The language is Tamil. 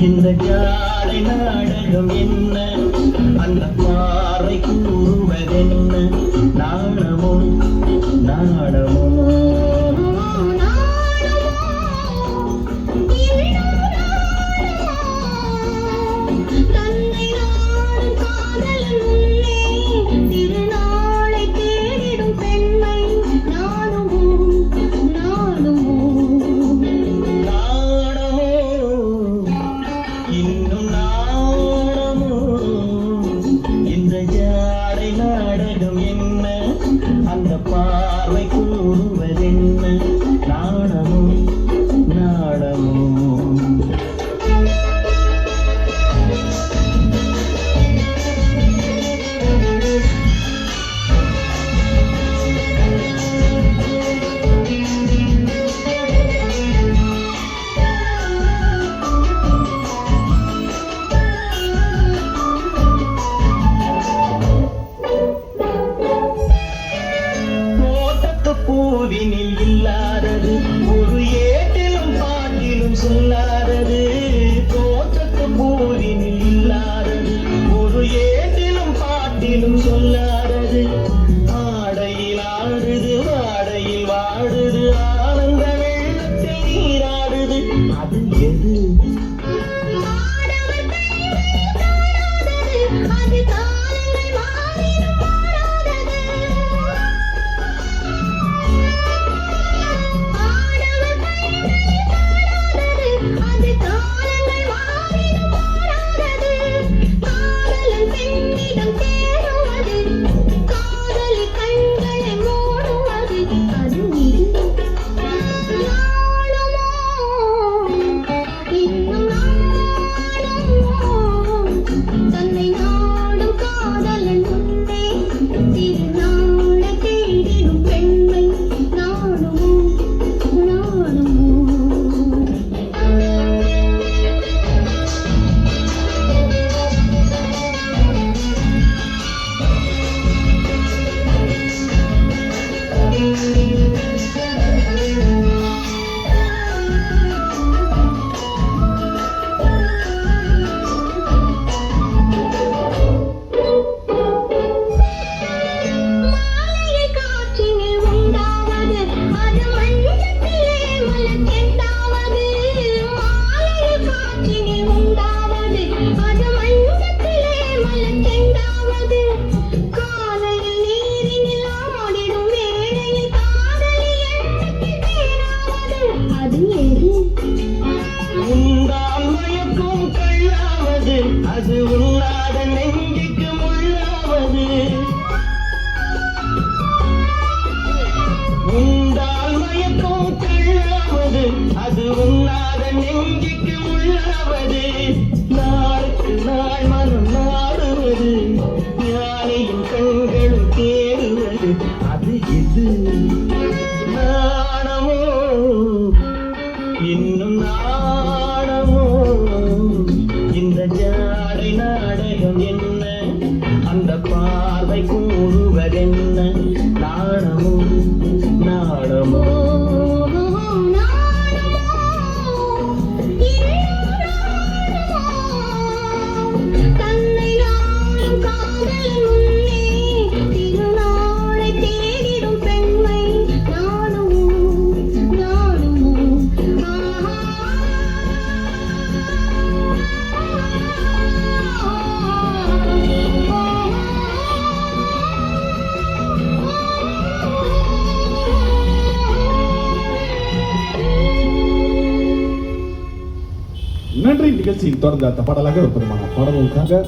இந்த ஜாடை நாடகம் என்ன, அந்த பாறை கூறுவதென்ன, நாணமோ நாணமோ நாடகம் என்ன, அந்த பார்வை கூறுவதென்ன, நாணமோ நாணமோ பூவினில் இல்லாதது, ஒரு ஏட்டிலும் பாட்டிலும் சொல்லாதது. தோட்டத்து பூவினில் இல்லாதது, ஒரு ஏட்டிலும் பாட்டிலும் சொல்லாதது. ஆடையில் ஆடுது, வாடையில் வாடுது, ஆனந்த வெள்ளத்தில் நீராடுது. அது எது? உண்டால் மயக்கும் கள்ளாவது, அது உண்ணாத நெஞ்சுக்கு முள்ளாவது. உண்டால் மயக்கும் கள்ளாவது, அது உண்ணாத நெஞ்சுக்கு முள்ளாவது. நாளுக்கு நாள் மனம் நாடுவது, ஞானியின் கண்களும் தேடுவது. அது இது நாணமோ இன்னும் நாணமோ, இந்த ஜாடை நாடகம் என்ன, அந்த பார்வை கூறுவதென்ன, நாணமோ நாணமோ நன்றி. நிகழ்ச்சியின் தொடர்ந்து அடுத்த பாடலாக ஒரு பெருமான பாடலுக்காக